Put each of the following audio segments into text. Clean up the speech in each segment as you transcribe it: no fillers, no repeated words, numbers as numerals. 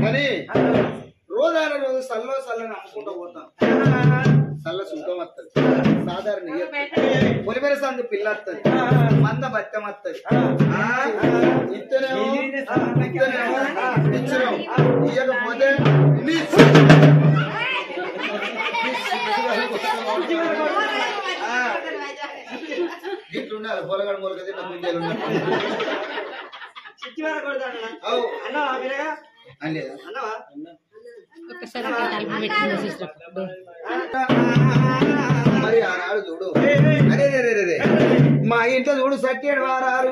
కానీ రోజాన రోజు సల్లో సల్లని అమ్ముకుంటూ పోతాం. సల్ల సుఖం వస్తుంది, సాధారణ పొలిమేర సందు పిల్ల వస్తుంది, మంద బత్తం వస్తుంది. ఇస్తేనేమో ఇయ్యకపోతే ఇట్లుండాలి. పొలగడు మొలక తిన్న ముంజలు మరి ఆనాడు చూడు. అరే మా ఇంట్లో చూడు 7 వారాలు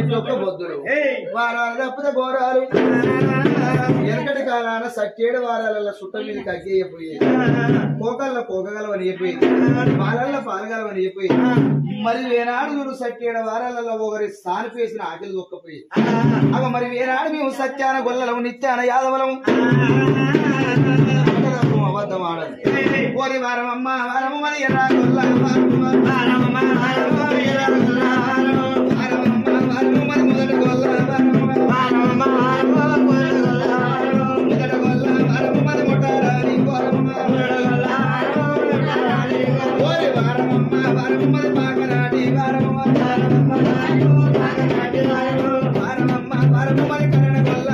ఇంకొక బొద్దులు వారాలు తప్పితే ఘోరాలు. వెనకటి కాలాన 7 వారాలలో సుట్ట మీద కక్కిపోయి కోకల్లో కోకగలవని చెప్పి పాలల్లో పాలగలవని చెప్పి మరి వేనాడు చూడు 7 వారాలలో ఒకరి సానిపేసిన ఆకలి దొక్కపోయి అవ మరి వేనాడు మేము సత్యాన గొల్లలము నిత్యాన యాదవలము అబద్ధం ఆడదు. ఓరి వారమమ్మ వారము మరి ఎర్రా గొల్ల మొదటి గొల్ల మరి మొట్టారాని ఓరి వారమమ్మ వారము మరి పాకరాడి వారమ్మ వారము మరి కరణ గొల్ల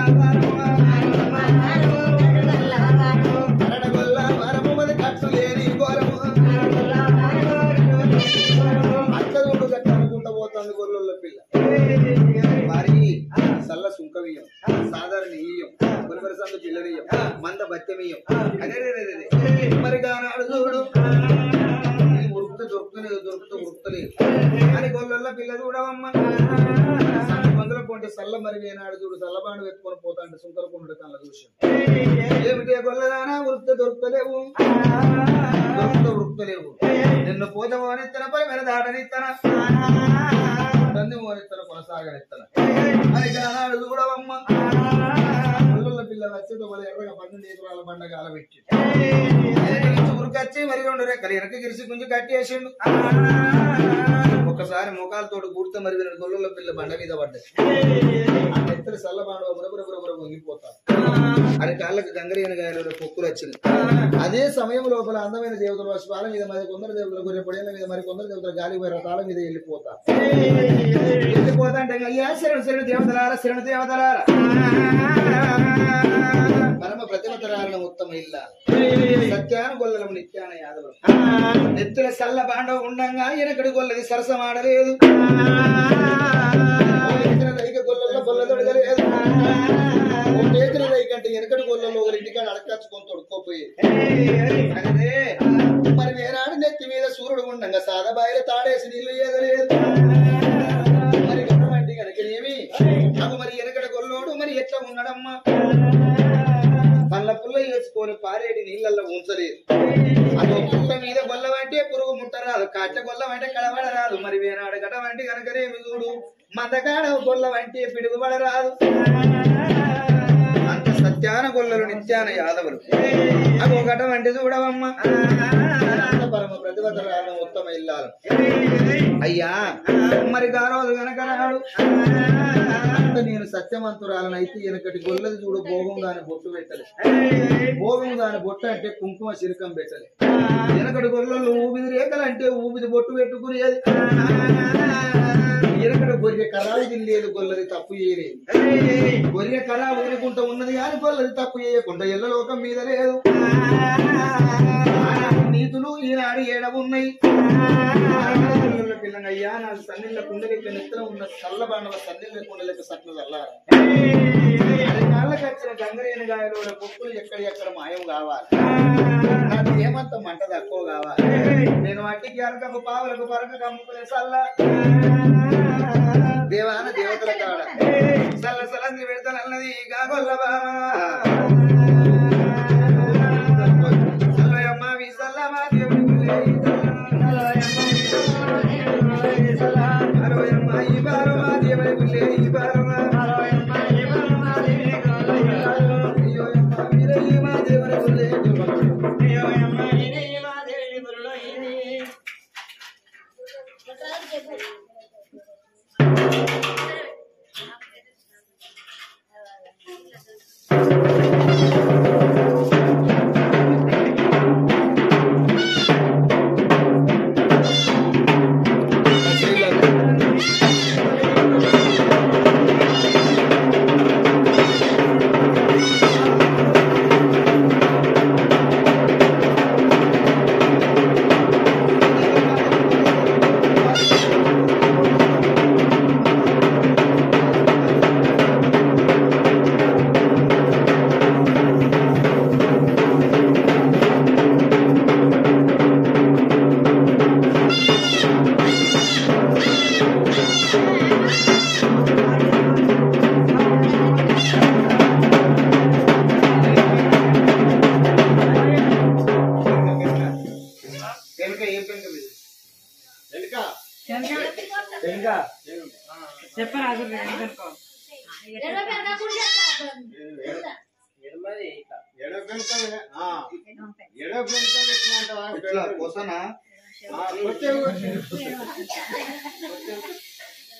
గొల్ల పిల్ల వారి సల్ల సుంకవీయం, సాధారణ ఈయం, పొలిమేర సందు పిల్లనీయం, మంద బత్యమీయం. అదే మరి గానాడు చూడు ఉరుకుతలేదు అని గొల్ల పిల్ల చూడవమ్మ. మందుల పొంటే సల్ల మరి వేనాడు చూడు సల్లబాండు పెట్టుకొని పోతా అంటే సుంకర కొండ కళ్ళ చూసి ఏమిటి గొల్లదానా దొరుకుతలేవు నిన్ను పోతమోనిత్తన పొలిమేర దాటనిత్తన తంది మోనిత్తన కొనసాగనిత్తన అని గానాడు చూడవమ్మ. గొల్ల పిల్ల వచ్చేతో మరి ఎర్రగా 12 ఎకరాల బండ గాలబెట్టి ఉరికొచ్చి మరి 2 రెక్కలు వెనక గిరిసి గుంజి కట్టేసిండు. ఒకసారి ముఖాలతోటి కూడితే మరి గొల్ల పిల్ల బండ మీద పడ్డది. ఆ ఎత్తలు సల్లబాండు బురబుర వంగిపోతారు. అది కాళ్ళకి గంగరీన గాయలు పొక్కులు వచ్చింది. అదే సమయం లోపల అందమైన దేవతలు వర్షపాల మీద మరి కొందరు దేవతలు గొర్రె పొడేల మీద మరి కొందరు దేవతలు గాలి పోయి రథాల మీద వెళ్ళిపోతా అంటే అయ్యా శరణ దేవతలారా శరణ దేవతలారా పరమ ప్రతిమతరాలన ఉత్తమ ఇల్ల సత్యాన గొల్లలం నిత్యాన యాదవులు నెత్తుల సల్ల బాండవ ఉండంగా వెనకడి గొల్లది సరసమాడలేదు. గొల్లలో గొల్ల తొడగలేదు. చేతుల రైకంటే వెనకడి గొల్లలో ఒకరి ఇంటికాడ అడకచ్చుకొని తొడుక్కోపోయి అదే మరి వేనాడు నెత్తి మీద సూర్యుడు ఉండంగా సాదబాయిల తాడేసి నీళ్లు ఏదలేదు. మరి గొడవంటి కనుకనేమి నాకు మరి వెనకడ గొల్లోడు మరి ఎట్లా ఉన్నాడమ్మా పళ్ళ పుల్ల వేసుకొని పారేటి నీళ్ళల్లో ఉంచలేదు. అదో పుల్ల మీద గొల్లవంటే పురుగు ముట్టరాదు, కాట్ల గొల్లవంటే కడబడరాదు. మరి వేనాడు గడవంటి కనుకనేమి చూడు మందకాడ గొల్లవంటే పిడుగుబడరాదు. అంత సత్యాన గొల్లలు నిత్యాన యాదవులు అగో గటవంటి చూడవమ్మ పరమ ప్రతిభతరాలను ఉత్తమ ఇల్లాలు. అయ్యా మరి గారోజు గనక రాడు నేను సత్యవంతురాలను అయితే వెనకటి గొల్లది చూడు భోగం దాని బొట్టు పెట్టలే. భోగం దాని బొట్టు అంటే కుంకుమ చిరకం పెట్టలే. వెనకటి గొల్లలు ఊపిది రేఖలు అంటే ఊపిది బొట్టు పెట్టుకునేది. వెనకటి గొర్రె కరాలు తినలేదు, గొల్లది తప్పు చేయలేదు. గొర్రె కరా ఊరుకుంటూ ఉన్నది కానీ గొల్లది తప్పు చేయకుండా ఎల్ల లోకం మీద లేదు. నీతులు ఈనాడు ఏడవున్నాయి. పిల్లగా అయ్యా నా సన్నిళ్ళ కుండలెక్క నెత్తన ఉన్న చల్లబాండవ సన్నిళ్ళ కుండలెక్క సట్ల చల్లారు. కాళ్ళకి వచ్చిన గంగరేణ గాయలో పొక్కులు ఎక్కడ మాయం కావాలి. నాకు ఏమంత మంట తక్కువ కావాలి. నేను వాటికి అరకపు పావులకు పరక కమ్ముకునే చల్ల దేవాన దేవతల కాడ చల్ల చల్లని పెడతానన్నది కాగొల్లవా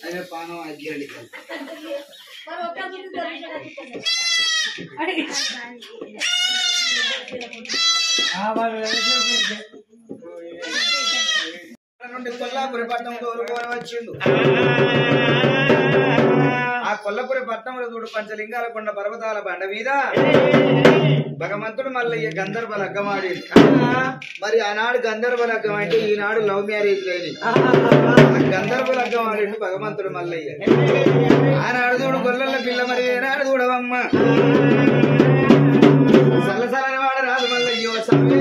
అదే పానం అగ్గిరలి నుండి కొల్లాపురి పట్టణం తోలుకొని వచ్చిండు. ఆ కొల్లపురి పట్టణంలో చూడు పంచలింగాల కొండ పర్వతాల బండ మీద భగవంతుడు మల్లయ్య గంధర్వ లగ్గమాడి. మరి ఆనాడు గంధర్వ లగ్గం అంటే ఈనాడు లవ్ మ్యారేజ్ లేని గంధర్వ లగ్గం ఆడిండు భగవంతుడు మల్లయ్య. ఆనాడు చూడు గొల్లల పిల్ల మరి ఏనాడు చూడవమ్మ సల్లసలని వాడ రాదు మల్లయ్యో సమ్మె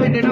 పెట్టిన